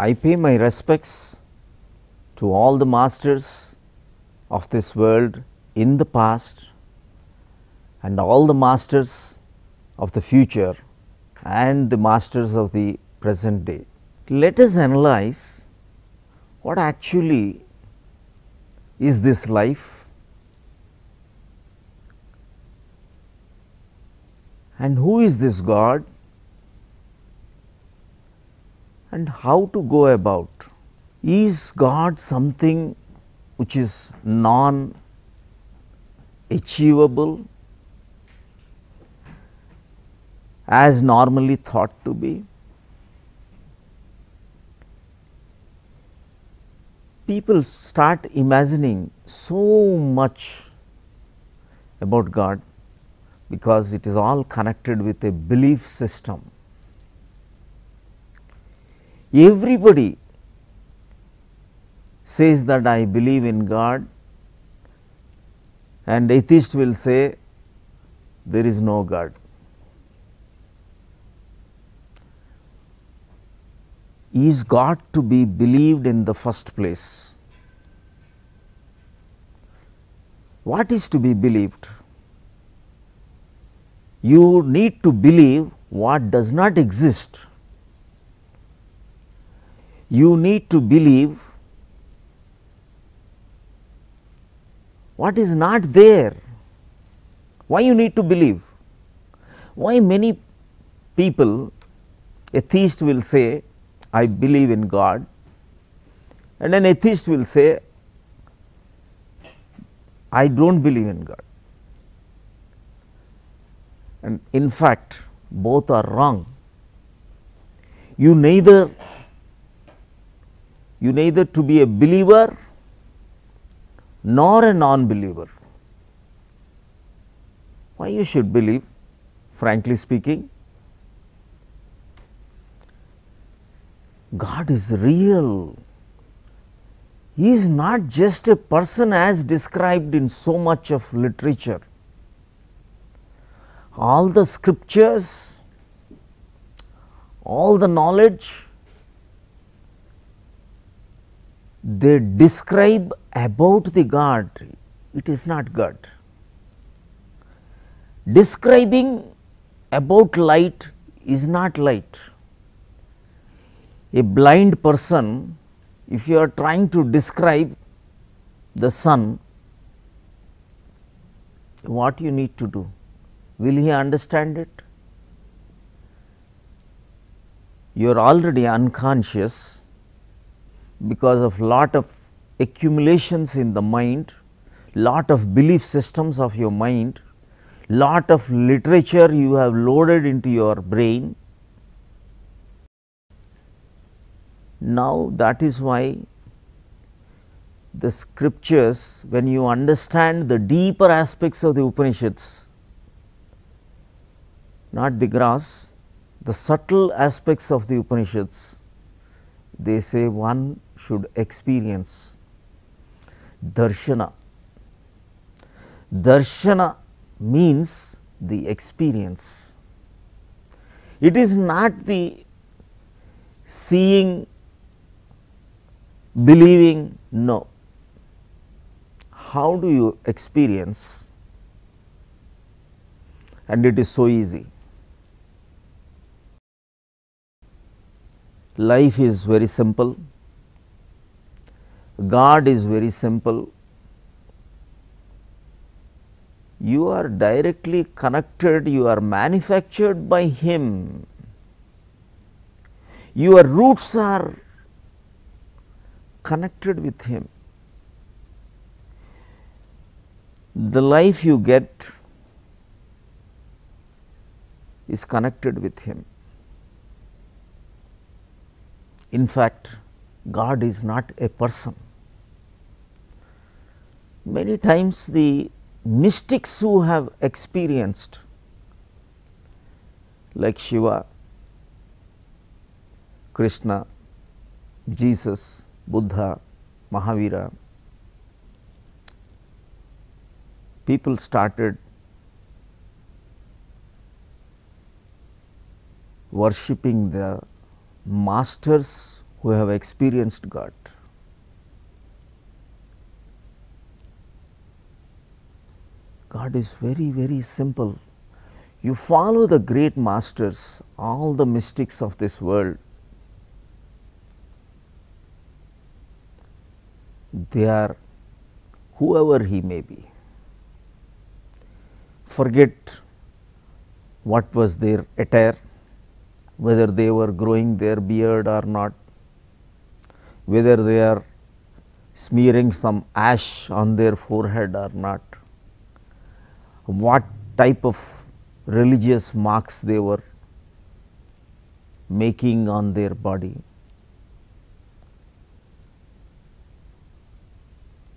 I pay my respects to all the masters of this world in the past and all the masters of the future and the masters of the present day. Let us analyze what actually is this life and who is this God and how to go about. Is God something which is non-achievable as normally thought to be? People start imagining so much about God because it is all connected with a belief system. Everybody says that I believe in God, and atheist will say there is no God. Is God to be believed in the first place? What is to be believed? You need to believe what does not exist. You need to believe what is not there. Why you need to believe? Why many people, atheist will say, I believe in God, and an atheist will say, I do not believe in God. And in fact, both are wrong. You neither to be a believer nor a non-believer. Why you should believe, frankly speaking? God is real. He is not just a person as described in so much of literature. All the scriptures, all the knowledge, they describe about the God. It is not God. Describing about light is not light. A blind person, if you are trying to describe the sun, what you need to do? Will he understand it? You are already unconscious because of lot of accumulations in the mind, lot of belief systems of your mind, lot of literature you have loaded into your brain. Now, that is why the scriptures, when you understand the deeper aspects of the Upanishads, not the gross, the subtle aspects of the Upanishads, they say one should experience darshana. Darshana means the experience. It is not the seeing, believing, no. How do you experience? And it is so easy. Life is very simple. God is very simple. You are directly connected, you are manufactured by Him. Your roots are connected with Him. The life you get is connected with Him. In fact, God is not a person. Many times the mystics who have experienced, like Shiva, Krishna, Jesus, Buddha, Mahavira, people started worshipping the masters who have experienced God. God is very, very simple. You follow the great masters, all the mystics of this world. They are whoever he may be. Forget what was their attire, whether they were growing their beard or not, whether they are smearing some ash on their forehead or not, what type of religious marks they were making on their body.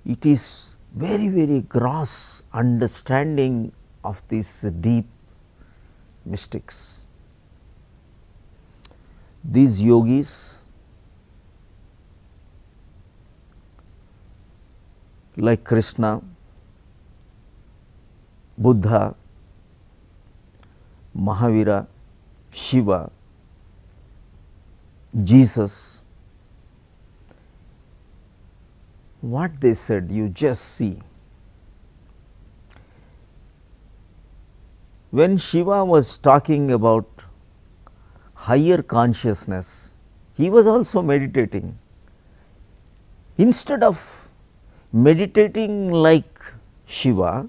It is very, very gross understanding of these deep mystics. These yogis, like Krishna, Buddha, Mahavira, Shiva, Jesus, what they said, you just see. When Shiva was talking about higher consciousness, he was also meditating. Instead of meditating like Shiva,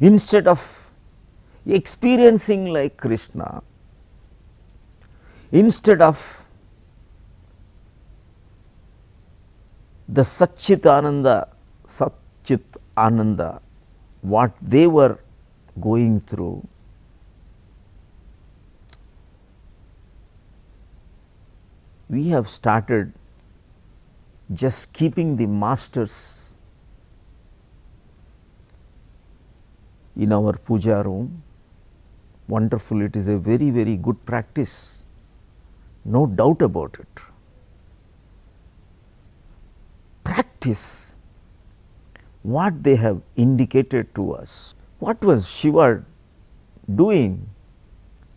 instead of experiencing like Krishna, instead of the Satchit Ananda, what they were going through, we have started just keeping the masters in our puja room. Wonderful, it is a very, very good practice, no doubt about it. Practice what they have indicated to us. What was Shiva doing?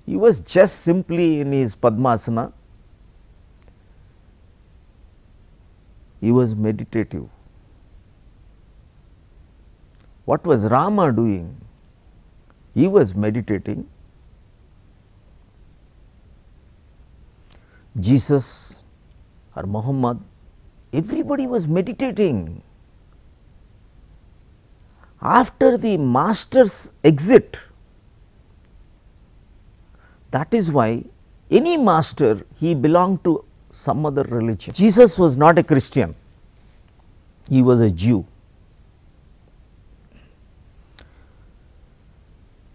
He was just simply in his Padmasana. He was meditative. What was Rama doing? He was meditating. Jesus or Muhammad, everybody was meditating. After the master's exit, that is why any master, he belonged to some other religion. Jesus was not a Christian, he was a Jew.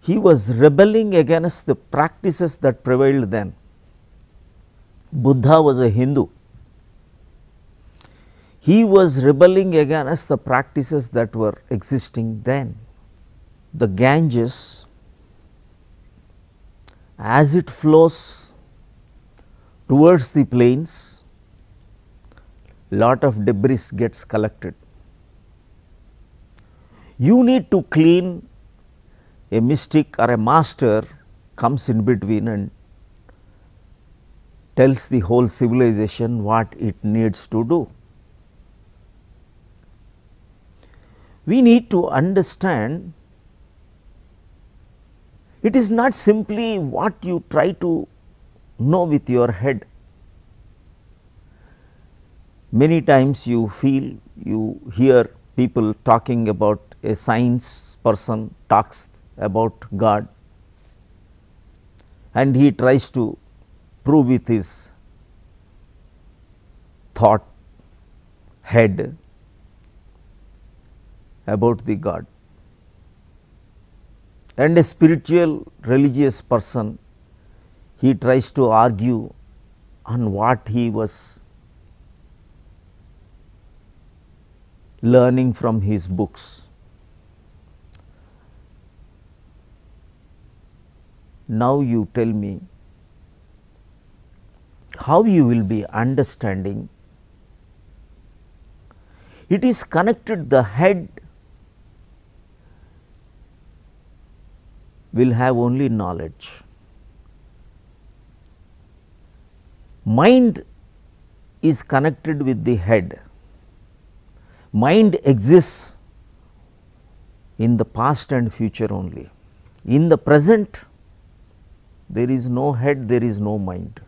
He was rebelling against the practices that prevailed then. Buddha was a Hindu. He was rebelling against the practices that were existing then. The Ganges, as it flows towards the plains, lot of debris gets collected. You need to clean, a mystic or a master comes in between and tells the whole civilization what it needs to do. We need to understand, it is not simply what you try to know with your head. Many times you feel, you hear people talking about, a science person talks about God and he tries to prove with his thought head about the God, and a spiritual religious person, he tries to argue on what he was learning from his books. Now you tell me how you will be understanding. It is connected, the head will have only knowledge. Mind is connected with the head. Mind exists in the past and future only. In the present, there is no head, there is no mind.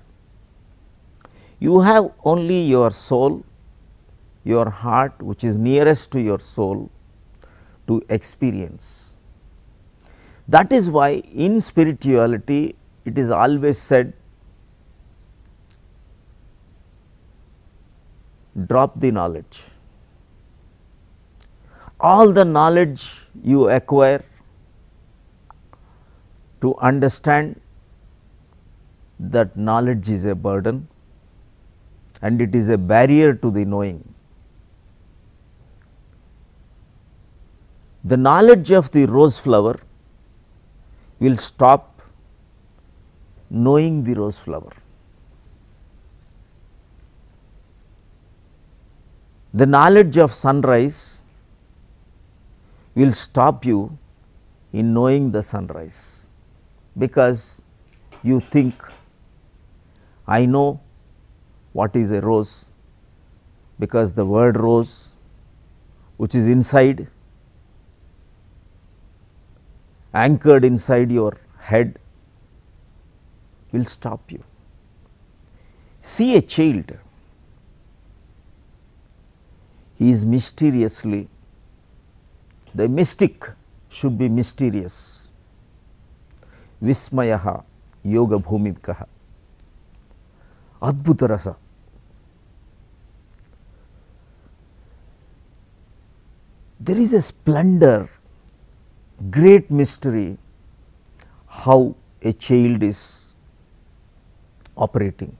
You have only your soul, your heart, which is nearest to your soul, to experience. That is why in spirituality it is always said, drop the knowledge. All the knowledge you acquire to understand that knowledge is a burden and it is a barrier to the knowing. The knowledge of the rose flower will stop knowing the rose flower. The knowledge of sunrise will stop you in knowing the sunrise, because you think, I know what is a rose, because the word rose, which is inside, anchored inside your head, will stop you. See a child, he is mysteriously, the mystic should be mysterious. Vismayaha yoga bhumikaha, adbhuta rasa. There is a splendor, great mystery how a child is operating.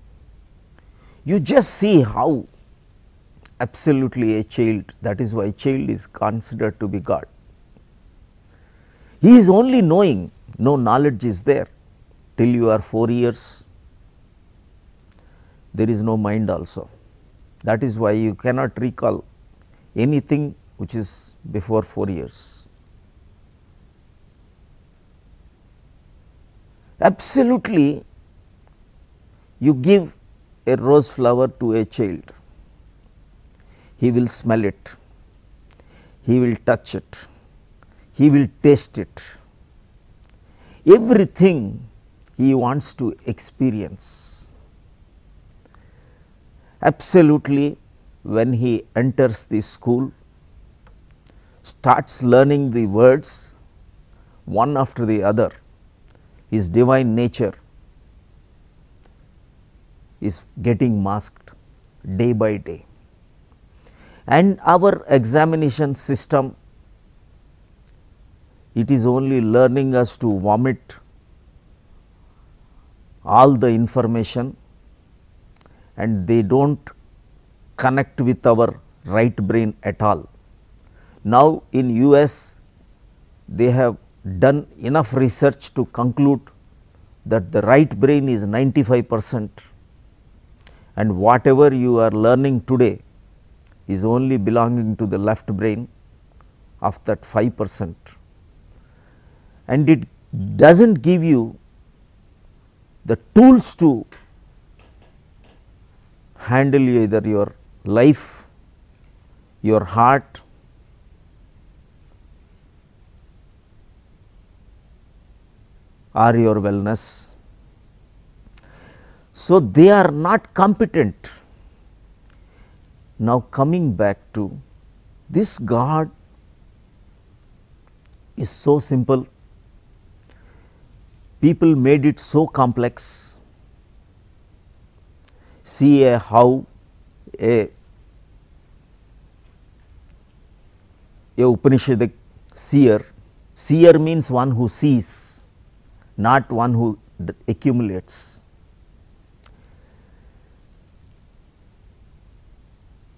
You just see how absolutely a child, that is why child is considered to be God. He is only knowing, no knowledge is there. Till you are 4 years, there is no mind also. That is why you cannot recall anything which is before 4 years. Absolutely, you give a rose flower to a child, he will smell it, he will touch it, he will taste it, everything he wants to experience. Absolutely, when he enters the school, starts learning the words one after the other, his divine nature is getting masked day by day. And our examination system, it is only learning us to vomit all the information, and they do not connect with our right brain at all. Now, in US, they have done enough research to conclude that the right brain is 95%, and whatever you are learning today is only belonging to the left brain of that 5%, and it does not give you the tools to handle either your life, your heart, or your wellness. So, they are not competent. Now, coming back to this God is so simple, people made it so complex. See how a Upanishadic seer, seer means one who sees, not one who accumulates.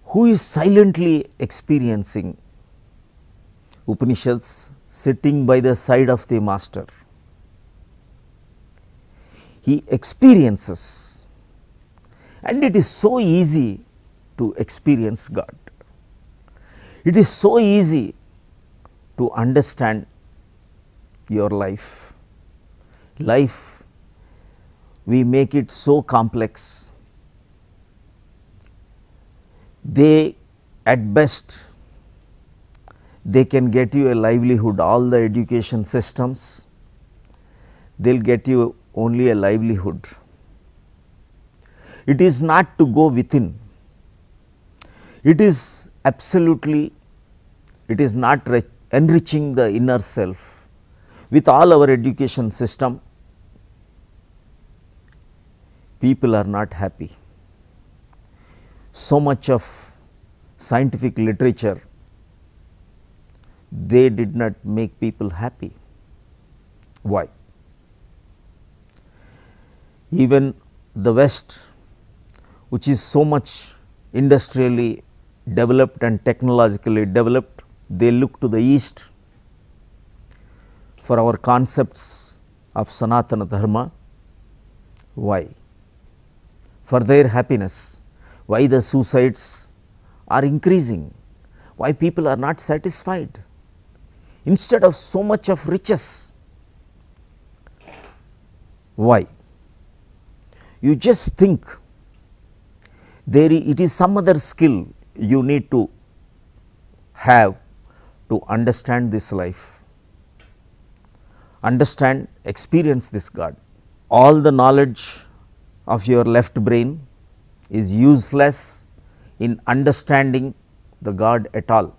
Who is silently experiencing Upanishads, sitting by the side of the master. He experiences, and it is so easy to experience God. It is so easy to understand your life. Life, we make it so complex they at best they can get you a livelihood. All the education systems, they will get you only a livelihood. It is not to go within, it is absolutely, it is not enriching the inner self. With all our education system, people are not happy. So much of scientific literature, they did not make people happy. Why? Even the West, which is so much industrially developed and technologically developed, they look to the East for our concepts of Sanatana Dharma. Why? For their happiness. Why the suicides are increasing? Why people are not satisfied? Instead of so much of riches, why? You just think it is some other skill you need to have to understand this life, understand, experience this God. All the knowledge of your left brain is useless in understanding the God at all,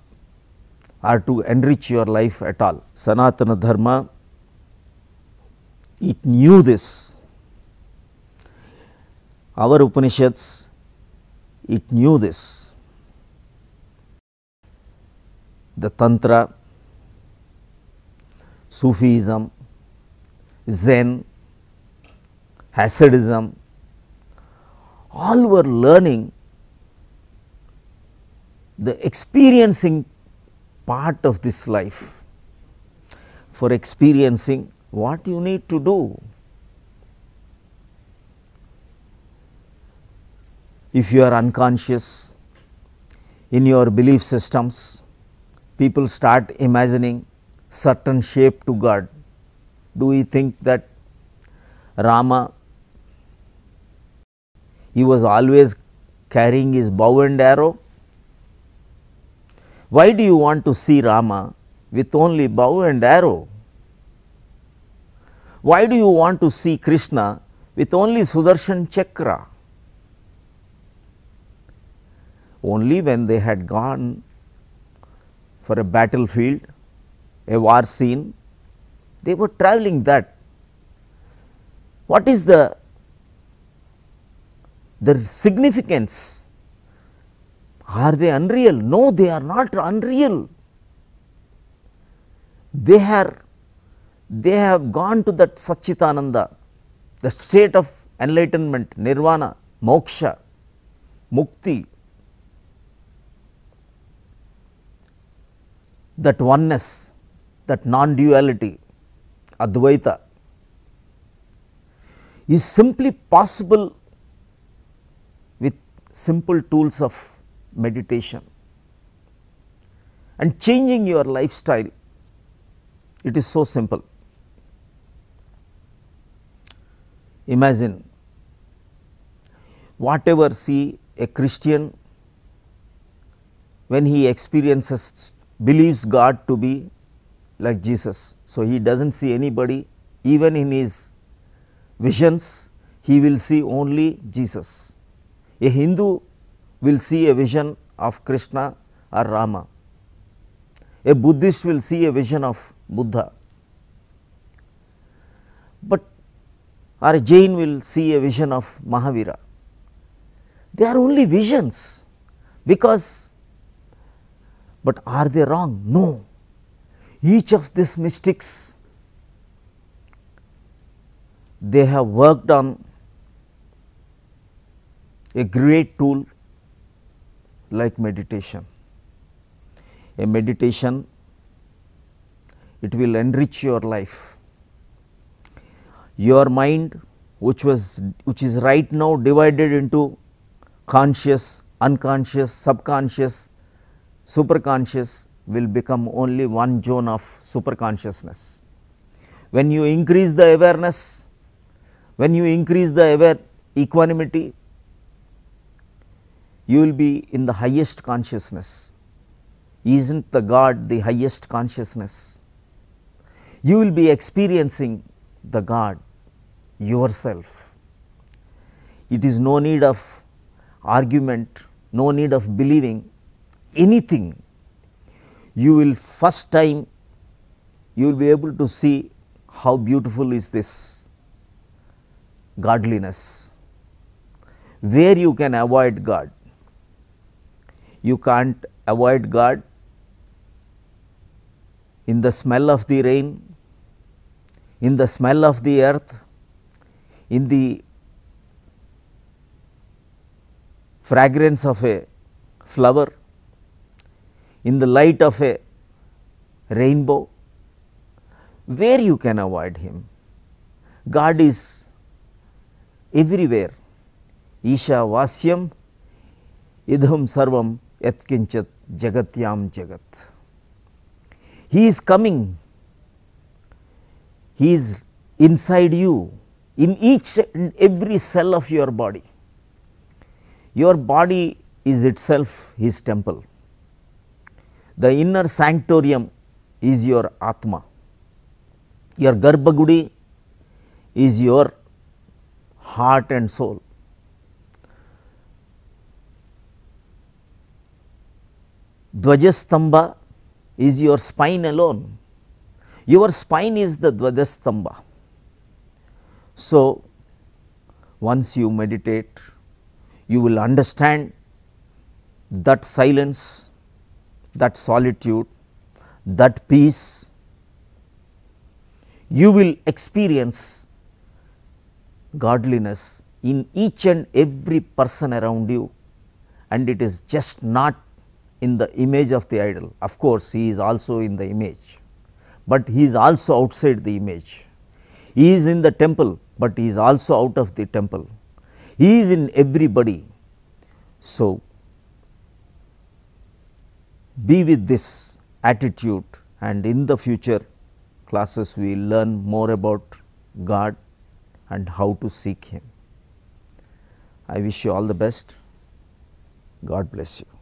or to enrich your life at all. Sanatana Dharma, it knew this. Our Upanishads, it knew this. The Tantra, Sufism, Zen, Hasidism, all were learning the experiencing part of this life. For experiencing, what you need to do? If you are unconscious in your belief systems, people start imagining certain shape to God. Do we think that Rama, he was always carrying his bow and arrow? Why do you want to see Rama with only bow and arrow? Why do you want to see Krishna with only Sudarshan Chakra? Only when they had gone for a battlefield, a war scene, they were traveling that. What is the significance? Are they unreal? No, they are not unreal. They have gone to that Satchitananda, the state of enlightenment, nirvana, moksha, mukti, that oneness, that non-duality, Advaita, is simply possible with simple tools of meditation and changing your lifestyle. It is so simple. Imagine, whatever, see a Christian, when he experiences, believes God to be like Jesus. So, he does not see anybody, even in his visions, he will see only Jesus. A Hindu will see a vision of Krishna or Rama. A Buddhist will see a vision of Buddha, but or a Jain will see a vision of Mahavira. They are only visions, because, but are they wrong? No. Each of these mystics, they have worked on a great tool like meditation. A meditation, it will enrich your life. Your mind, which is right now divided into conscious, unconscious, subconscious, superconscious, will become only one zone of superconsciousness. When you increase the awareness, when you increase the equanimity, you will be in the highest consciousness. Isn't the God the highest consciousness? You will be experiencing the God yourself. It is no need of argument, no need of believing anything. You will first time you will be able to see how beautiful is this godliness. Where you can avoid God? You can't avoid God in the smell of the rain, in the smell of the earth, in the fragrance of a flower, in the light of a rainbow. Where you can avoid Him? God is everywhere. Isha Vasyam idham sarvam yatkinchat jagatyam jagat. He is coming. He is inside you, in each and every cell of your body. Your body is itself His temple. The inner sanctorium is your Atma. Your Garbhagudi is your heart and soul. Dvajastambha is your spine alone. Your spine is the Dvajastambha. So, once you meditate, you will understand that silence, that solitude, that peace. You will experience godliness in each and every person around you, and it is just not in the image of the idol. Of course, he is also in the image, but he is also outside the image. He is in the temple, but he is also out of the temple. He is in everybody. So, be with this attitude, and in the future classes we will learn more about God and how to seek Him. I wish you all the best. God bless you.